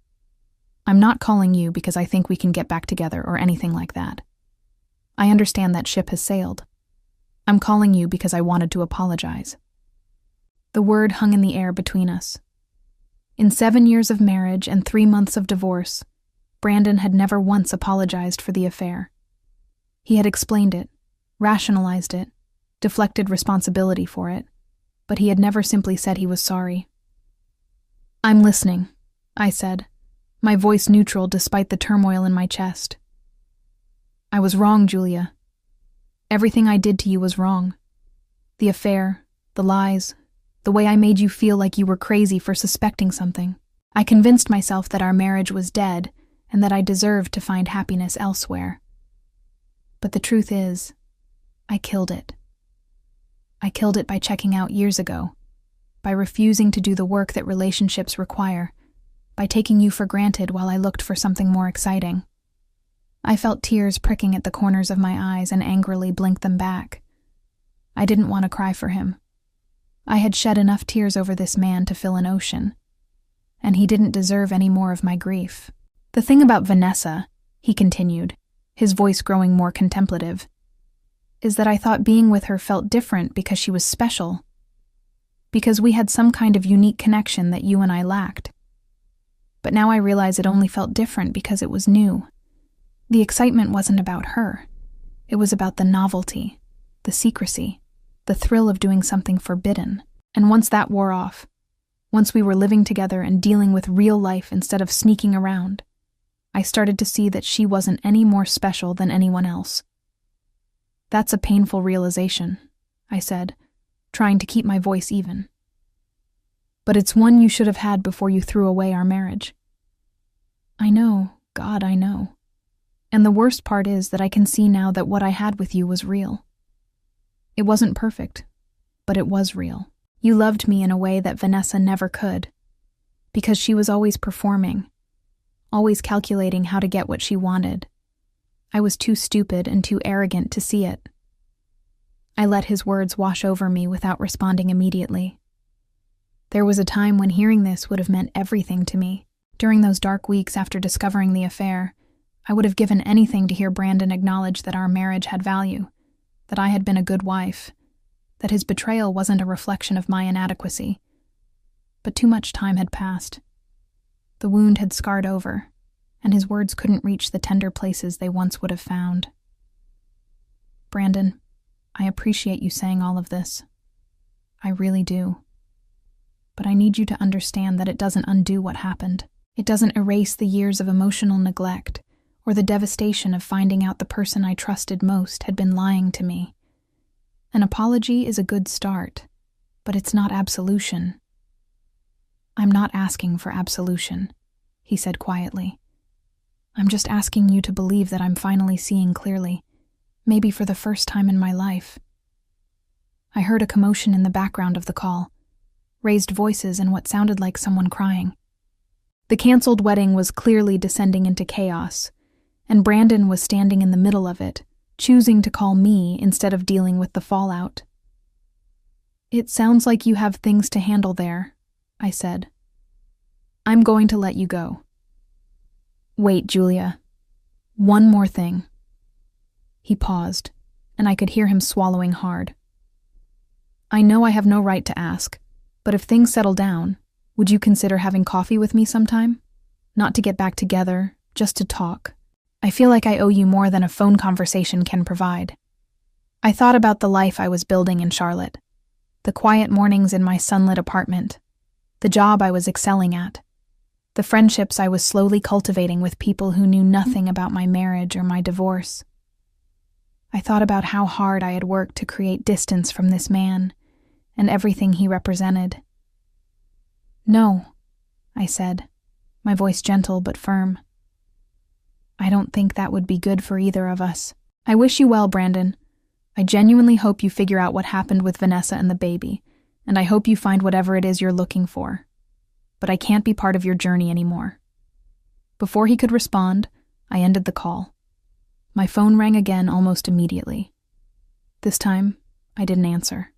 I'm not calling you because I think we can get back together or anything like that. I understand that ship has sailed. I'm calling you because I wanted to apologize." The word hung in the air between us. In 7 years of marriage and 3 months of divorce, Brandon had never once apologized for the affair. He had explained it, rationalized it, deflected responsibility for it, but he had never simply said he was sorry. "I'm listening," I said, my voice neutral despite the turmoil in my chest. "I was wrong, Julia. Everything I did to you was wrong. The affair, the lies, the way I made you feel like you were crazy for suspecting something. I convinced myself that our marriage was dead and that I deserved to find happiness elsewhere. But the truth is, I killed it. I killed it by checking out years ago, by refusing to do the work that relationships require, by taking you for granted while I looked for something more exciting." I felt tears pricking at the corners of my eyes and angrily blinked them back. I didn't want to cry for him. I had shed enough tears over this man to fill an ocean, and he didn't deserve any more of my grief. "The thing about Vanessa," he continued, his voice growing more contemplative, "is that I thought being with her felt different because she was special, because we had some kind of unique connection that you and I lacked. But now I realize it only felt different because it was new. The excitement wasn't about her. It was about the novelty, the secrecy, the thrill of doing something forbidden. And once that wore off, once we were living together and dealing with real life instead of sneaking around, I started to see that she wasn't any more special than anyone else." "That's a painful realization," I said, trying to keep my voice even. "But it's one you should have had before you threw away our marriage." "I know, God, I know. And the worst part is that I can see now that what I had with you was real. It wasn't perfect, but it was real. You loved me in a way that Vanessa never could, because she was always performing, always calculating how to get what she wanted. I was too stupid and too arrogant to see it." I let his words wash over me without responding immediately. There was a time when hearing this would have meant everything to me. During those dark weeks after discovering the affair, I would have given anything to hear Brandon acknowledge that our marriage had value, that I had been a good wife, that his betrayal wasn't a reflection of my inadequacy. But too much time had passed. The wound had scarred over, and his words couldn't reach the tender places they once would have found. "Brandon, I appreciate you saying all of this. I really do. But I need you to understand that it doesn't undo what happened. It doesn't erase the years of emotional neglect or the devastation of finding out the person I trusted most had been lying to me. An apology is a good start, but it's not absolution." "I'm not asking for absolution," he said quietly. "I'm just asking you to believe that I'm finally seeing clearly, maybe for the first time in my life." I heard a commotion in the background of the call, raised voices and what sounded like someone crying. The canceled wedding was clearly descending into chaos, and Brandon was standing in the middle of it, choosing to call me instead of dealing with the fallout. "It sounds like you have things to handle there," I said. "I'm going to let you go." "Wait, Julia. One more thing." He paused, and I could hear him swallowing hard. "I know I have no right to ask, but if things settle down, would you consider having coffee with me sometime? Not to get back together, just to talk. I feel like I owe you more than a phone conversation can provide." I thought about the life I was building in Charlotte, the quiet mornings in my sunlit apartment, the job I was excelling at, the friendships I was slowly cultivating with people who knew nothing about my marriage or my divorce. I thought about how hard I had worked to create distance from this man and everything he represented. "No," I said, my voice gentle but firm. "I don't think that would be good for either of us. I wish you well, Brandon. I genuinely hope you figure out what happened with Vanessa and the baby, and I hope you find whatever it is you're looking for. But I can't be part of your journey anymore." Before he could respond, I ended the call. My phone rang again almost immediately. This time, I didn't answer.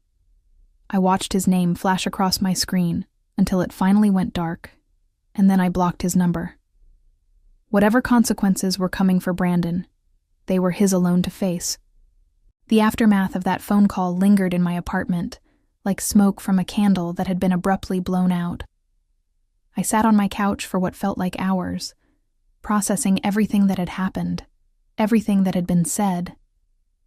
I watched his name flash across my screen until it finally went dark, and then I blocked his number. Whatever consequences were coming for Brandon, they were his alone to face. The aftermath of that phone call lingered in my apartment, like smoke from a candle that had been abruptly blown out. I sat on my couch for what felt like hours, processing everything that had happened, everything that had been said,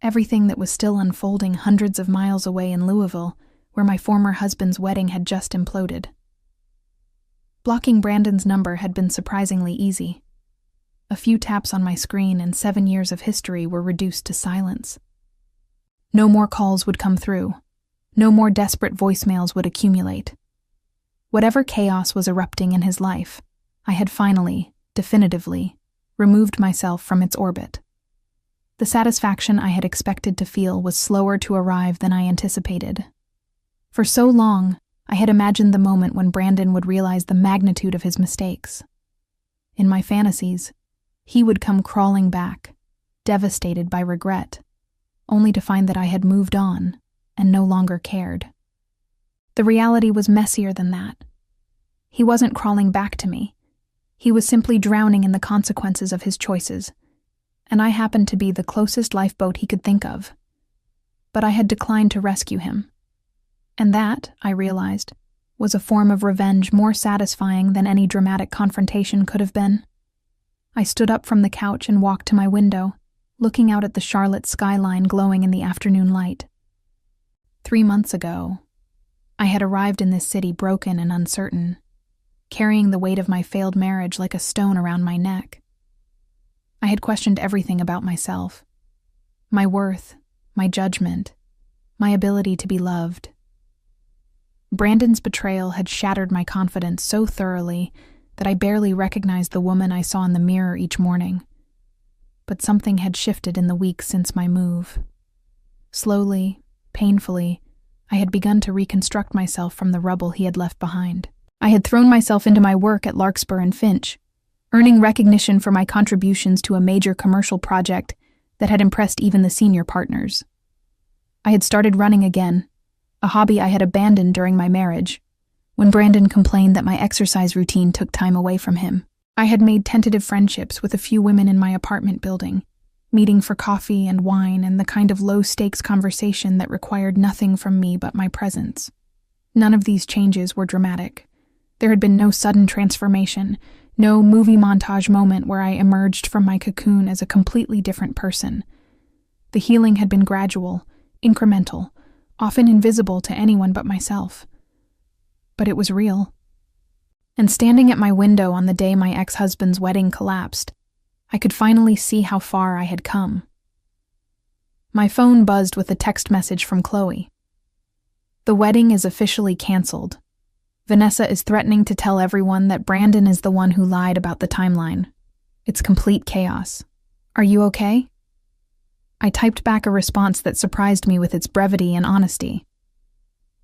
everything that was still unfolding hundreds of miles away in Louisville, where my former husband's wedding had just imploded. Blocking Brandon's number had been surprisingly easy. A few taps on my screen and 7 years of history were reduced to silence. No more calls would come through. No more desperate voicemails would accumulate. Whatever chaos was erupting in his life, I had finally, definitively, removed myself from its orbit. The satisfaction I had expected to feel was slower to arrive than I anticipated. For so long, I had imagined the moment when Brandon would realize the magnitude of his mistakes. In my fantasies, he would come crawling back, devastated by regret, only to find that I had moved on and no longer cared. The reality was messier than that. He wasn't crawling back to me. He was simply drowning in the consequences of his choices, and I happened to be the closest lifeboat he could think of. But I had declined to rescue him. And that, I realized, was a form of revenge more satisfying than any dramatic confrontation could have been. I stood up from the couch and walked to my window, looking out at the Charlotte skyline glowing in the afternoon light. 3 months ago, I had arrived in this city broken and uncertain, carrying the weight of my failed marriage like a stone around my neck. I had questioned everything about myself, my worth, my judgment, my ability to be loved. Brandon's betrayal had shattered my confidence so thoroughly that I barely recognized the woman I saw in the mirror each morning. But something had shifted in the weeks since my move. Slowly, painfully, I had begun to reconstruct myself from the rubble he had left behind. I had thrown myself into my work at Larkspur and Finch, earning recognition for my contributions to a major commercial project that had impressed even the senior partners. I had started running again, a hobby I had abandoned during my marriage, when Brandon complained that my exercise routine took time away from him. I had made tentative friendships with a few women in my apartment building, meeting for coffee and wine and the kind of low-stakes conversation that required nothing from me but my presence. None of these changes were dramatic. There had been no sudden transformation, no movie montage moment where I emerged from my cocoon as a completely different person. The healing had been gradual, incremental, often invisible to anyone but myself. But it was real. And standing at my window on the day my ex-husband's wedding collapsed, I could finally see how far I had come. My phone buzzed with a text message from Chloe. "The wedding is officially canceled. Vanessa is threatening to tell everyone that Brandon is the one who lied about the timeline. It's complete chaos. Are you okay?" I typed back a response that surprised me with its brevity and honesty.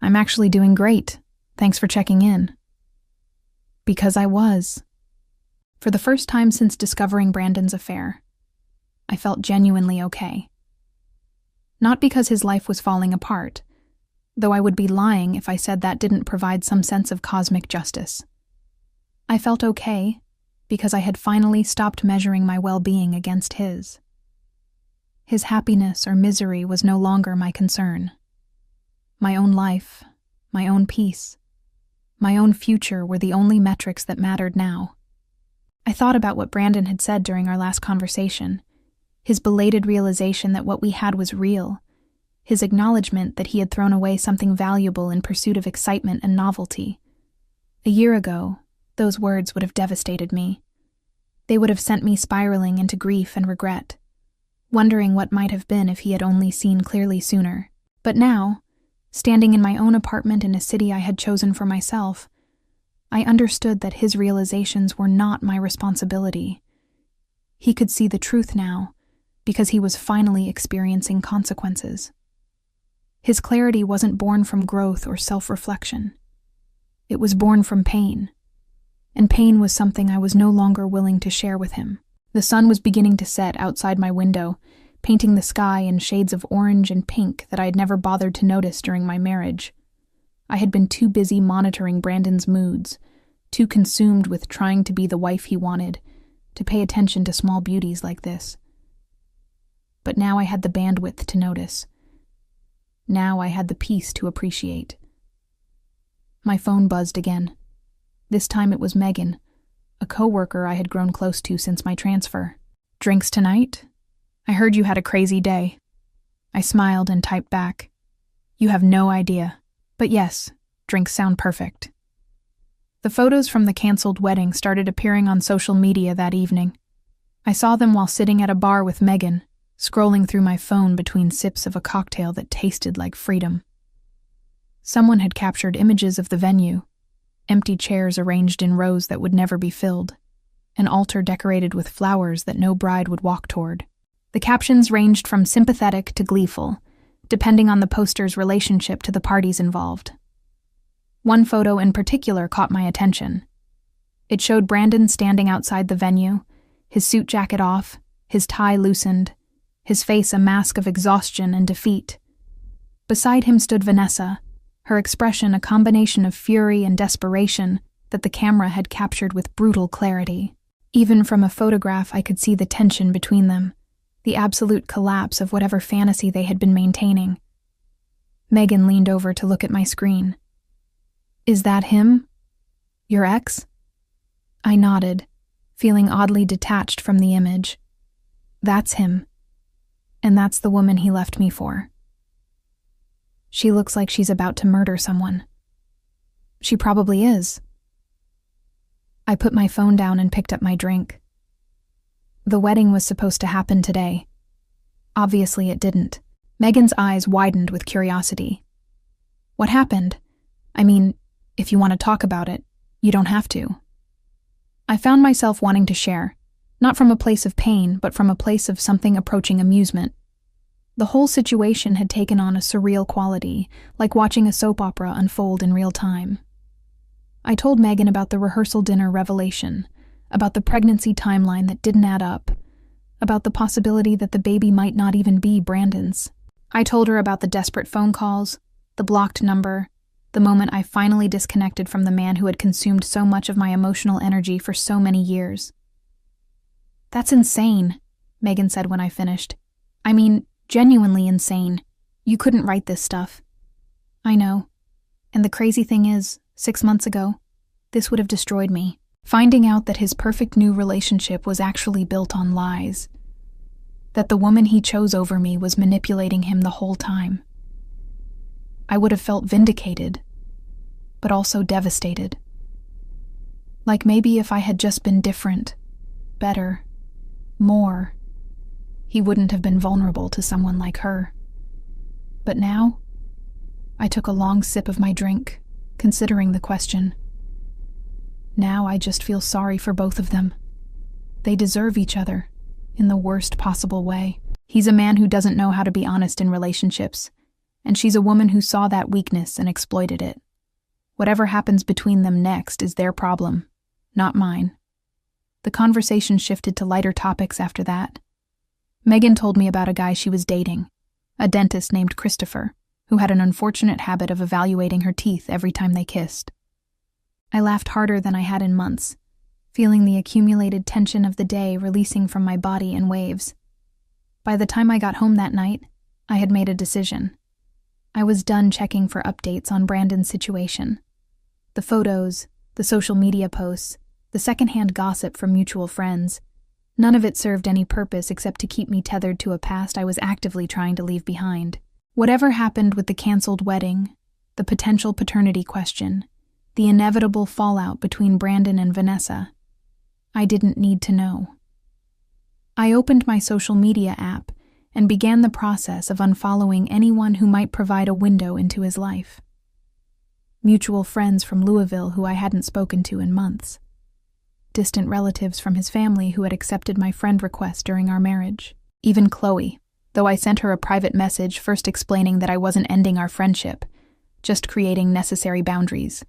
"I'm actually doing great. Thanks for checking in." Because I was. For the first time since discovering Brandon's affair, I felt genuinely okay. Not because his life was falling apart, though I would be lying if I said that didn't provide some sense of cosmic justice. I felt okay because I had finally stopped measuring my well-being against his. His happiness or misery was no longer my concern. My own life, my own peace, my own future were the only metrics that mattered now. I thought about what Brandon had said during our last conversation, his belated realization that what we had was real, his acknowledgement that he had thrown away something valuable in pursuit of excitement and novelty. A year ago, those words would have devastated me. They would have sent me spiraling into grief and regret, wondering what might have been if he had only seen clearly sooner. But now, standing in my own apartment in a city I had chosen for myself, I understood that his realizations were not my responsibility. He could see the truth now, because he was finally experiencing consequences. His clarity wasn't born from growth or self-reflection. It was born from pain, and pain was something I was no longer willing to share with him. The sun was beginning to set outside my window, painting the sky in shades of orange and pink that I had never bothered to notice during my marriage. I had been too busy monitoring Brandon's moods, too consumed with trying to be the wife he wanted, to pay attention to small beauties like this. But now I had the bandwidth to notice. Now I had the peace to appreciate. My phone buzzed again. This time it was Megan, a coworker I had grown close to since my transfer. "Drinks tonight? I heard you had a crazy day." I smiled and typed back, "You have no idea. But yes, drinks sound perfect." The photos from the canceled wedding started appearing on social media that evening. I saw them while sitting at a bar with Megan, scrolling through my phone between sips of a cocktail that tasted like freedom. Someone had captured images of the venue, empty chairs arranged in rows that would never be filled, an altar decorated with flowers that no bride would walk toward. The captions ranged from sympathetic to gleeful, depending on the poster's relationship to the parties involved. One photo in particular caught my attention. It showed Brandon standing outside the venue, his suit jacket off, his tie loosened, his face a mask of exhaustion and defeat. Beside him stood Vanessa, her expression a combination of fury and desperation that the camera had captured with brutal clarity. Even from a photograph, I could see the tension between them, the absolute collapse of whatever fantasy they had been maintaining. Megan leaned over to look at my screen. "Is that him? Your ex?" I nodded, feeling oddly detached from the image. "That's him. And that's the woman he left me for. She looks like she's about to murder someone." "She probably is." I put my phone down and picked up my drink. The wedding was supposed to happen today. Obviously it didn't. Megan's eyes widened with curiosity. "What happened? I mean, if you want to talk about it, you don't have to." I found myself wanting to share, not from a place of pain, but from a place of something approaching amusement. The whole situation had taken on a surreal quality, like watching a soap opera unfold in real time. I told Megan about the rehearsal dinner revelation, about the pregnancy timeline that didn't add up, about the possibility that the baby might not even be Brandon's. I told her about the desperate phone calls, the blocked number, the moment I finally disconnected from the man who had consumed so much of my emotional energy for so many years. "That's insane," Megan said when I finished. "I mean, genuinely insane. You couldn't write this stuff." "I know. And the crazy thing is, 6 months ago, this would have destroyed me. Finding out that his perfect new relationship was actually built on lies. That the woman he chose over me was manipulating him the whole time. I would have felt vindicated, but also devastated. Like maybe if I had just been different, better, more, he wouldn't have been vulnerable to someone like her. But now, I took a long sip of my drink, considering the question. Now I just feel sorry for both of them. They deserve each other, in the worst possible way. He's a man who doesn't know how to be honest in relationships, and she's a woman who saw that weakness and exploited it. Whatever happens between them next is their problem, not mine. The conversation shifted to lighter topics after that. Megan told me about a guy she was dating, a dentist named Christopher, who had an unfortunate habit of evaluating her teeth every time they kissed. I laughed harder than I had in months, feeling the accumulated tension of the day releasing from my body in waves. By the time I got home that night, I had made a decision. I was done checking for updates on Brandon's situation. The photos, the social media posts, the secondhand gossip from mutual friends, none of it served any purpose except to keep me tethered to a past I was actively trying to leave behind. Whatever happened with the canceled wedding, the potential paternity question, the inevitable fallout between Brandon and Vanessa, I didn't need to know. I opened my social media app and began the process of unfollowing anyone who might provide a window into his life. Mutual friends from Louisville who I hadn't spoken to in months. Distant relatives from his family who had accepted my friend request during our marriage. Even Chloe, though I sent her a private message first explaining that I wasn't ending our friendship, just creating necessary boundaries.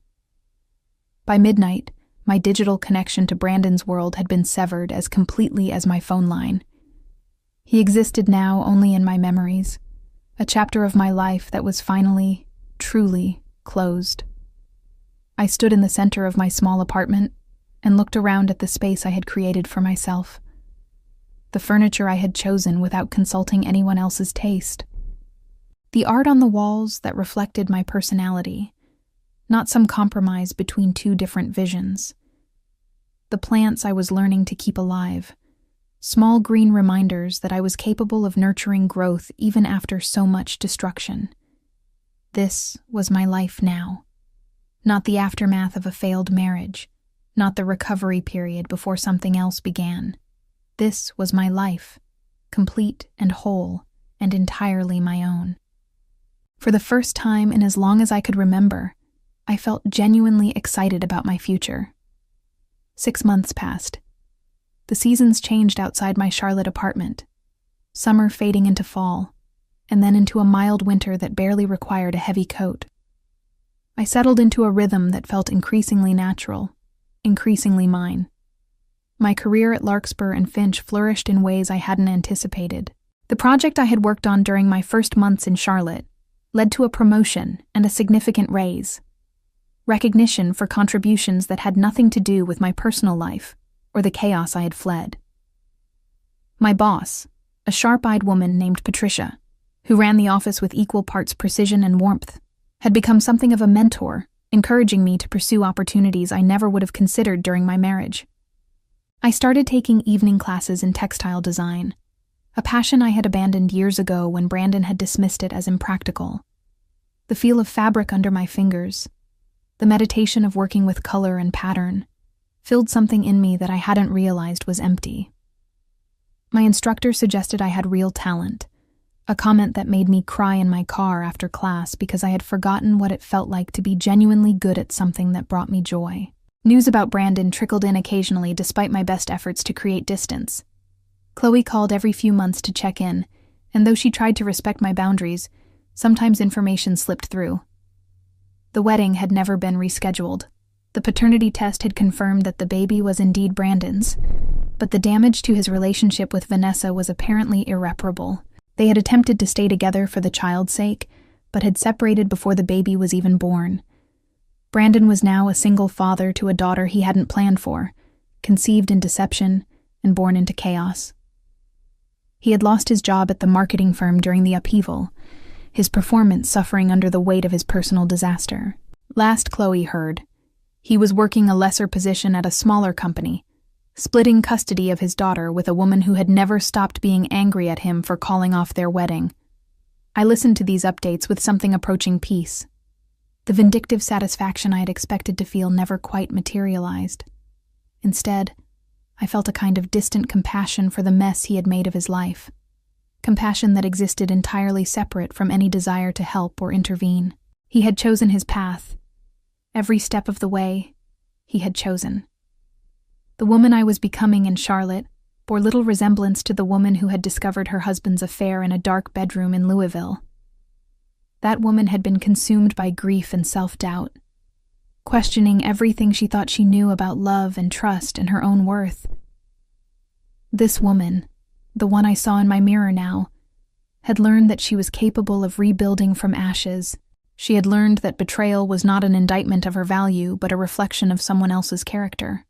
By midnight, my digital connection to Brandon's world had been severed as completely as my phone line. He existed now only in my memories, a chapter of my life that was finally, truly, closed. I stood in the center of my small apartment and looked around at the space I had created for myself. The furniture I had chosen without consulting anyone else's taste. The art on the walls that reflected my personality, not some compromise between two different visions. The plants I was learning to keep alive, small green reminders that I was capable of nurturing growth even after so much destruction. This was my life now. Not the aftermath of a failed marriage, not the recovery period before something else began. This was my life, complete and whole, and entirely my own. For the first time in as long as I could remember, I felt genuinely excited about my future. 6 months passed. The seasons changed outside my Charlotte apartment, summer fading into fall, and then into a mild winter that barely required a heavy coat. I settled into a rhythm that felt increasingly natural, increasingly mine. My career at Larkspur and Finch flourished in ways I hadn't anticipated. The project I had worked on during my first months in Charlotte led to a promotion and a significant raise. Recognition for contributions that had nothing to do with my personal life or the chaos I had fled. My boss, a sharp-eyed woman named Patricia, who ran the office with equal parts precision and warmth, had become something of a mentor, encouraging me to pursue opportunities I never would have considered during my marriage. I started taking evening classes in textile design, a passion I had abandoned years ago when Brandon had dismissed it as impractical. The feel of fabric under my fingers, the meditation of working with color and pattern, filled something in me that I hadn't realized was empty. My instructor suggested I had real talent, a comment that made me cry in my car after class because I had forgotten what it felt like to be genuinely good at something that brought me joy. News about Brandon trickled in occasionally despite my best efforts to create distance. Chloe called every few months to check in, and though she tried to respect my boundaries, sometimes information slipped through. The wedding had never been rescheduled. The paternity test had confirmed that the baby was indeed Brandon's, but the damage to his relationship with Vanessa was apparently irreparable. They had attempted to stay together for the child's sake, but had separated before the baby was even born. Brandon was now a single father to a daughter he hadn't planned for, conceived in deception and born into chaos. He had lost his job at the marketing firm during the upheaval, his performance suffering under the weight of his personal disaster. Last Chloe heard, he was working a lesser position at a smaller company, splitting custody of his daughter with a woman who had never stopped being angry at him for calling off their wedding. I listened to these updates with something approaching peace. The vindictive satisfaction I had expected to feel never quite materialized. Instead, I felt a kind of distant compassion for the mess he had made of his life. Compassion that existed entirely separate from any desire to help or intervene. He had chosen his path. Every step of the way, he had chosen. The woman I was becoming in Charlotte bore little resemblance to the woman who had discovered her husband's affair in a dark bedroom in Louisville. That woman had been consumed by grief and self-doubt, questioning everything she thought she knew about love and trust and her own worth. This woman, the one I saw in my mirror now, had learned that she was capable of rebuilding from ashes. She had learned that betrayal was not an indictment of her value, but a reflection of someone else's character.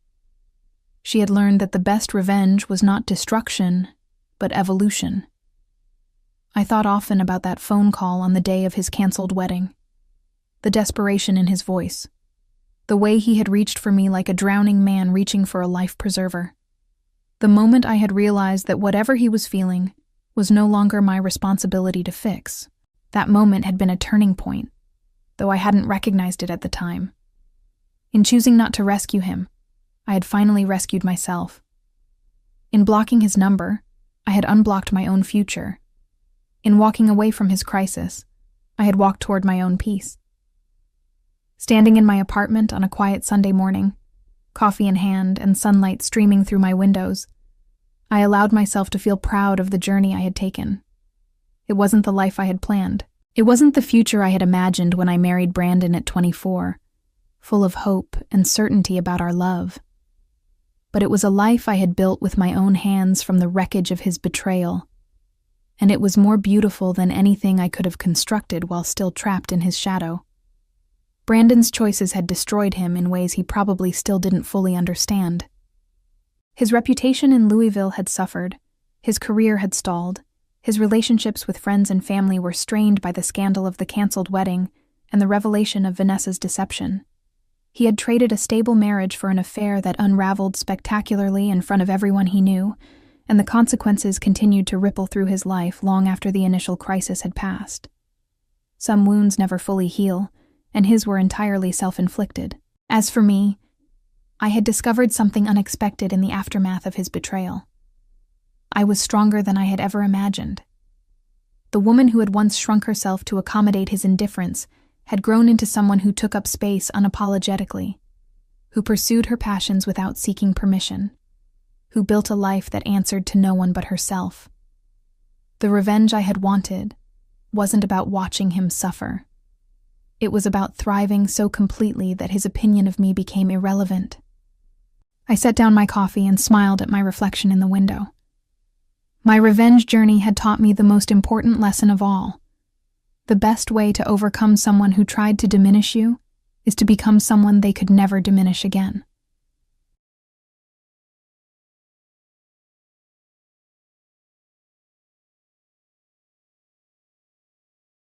She had learned that the best revenge was not destruction, but evolution. I thought often about that phone call on the day of his canceled wedding. The desperation in his voice. The way he had reached for me like a drowning man reaching for a life preserver. The moment I had realized that whatever he was feeling was no longer my responsibility to fix. That moment had been a turning point, though I hadn't recognized it at the time. In choosing not to rescue him, I had finally rescued myself. In blocking his number, I had unblocked my own future. In walking away from his crisis, I had walked toward my own peace. Standing in my apartment on a quiet Sunday morning, coffee in hand and sunlight streaming through my windows, I allowed myself to feel proud of the journey I had taken. It wasn't the life I had planned. It wasn't the future I had imagined when I married Brandon at 24, full of hope and certainty about our love. But it was a life I had built with my own hands from the wreckage of his betrayal, and it was more beautiful than anything I could have constructed while still trapped in his shadow. Brandon's choices had destroyed him in ways he probably still didn't fully understand. His reputation in Louisville had suffered, his career had stalled, his relationships with friends and family were strained by the scandal of the canceled wedding, and the revelation of Vanessa's deception. He had traded a stable marriage for an affair that unraveled spectacularly in front of everyone he knew, and the consequences continued to ripple through his life long after the initial crisis had passed. Some wounds never fully heal, and his were entirely self-inflicted. As for me, I had discovered something unexpected in the aftermath of his betrayal. I was stronger than I had ever imagined. The woman who had once shrunk herself to accommodate his indifference had grown into someone who took up space unapologetically, who pursued her passions without seeking permission, who built a life that answered to no one but herself. The revenge I had wanted wasn't about watching him suffer. It was about thriving so completely that his opinion of me became irrelevant. I set down my coffee and smiled at my reflection in the window. My revenge journey had taught me the most important lesson of all. The best way to overcome someone who tried to diminish you is to become someone they could never diminish again.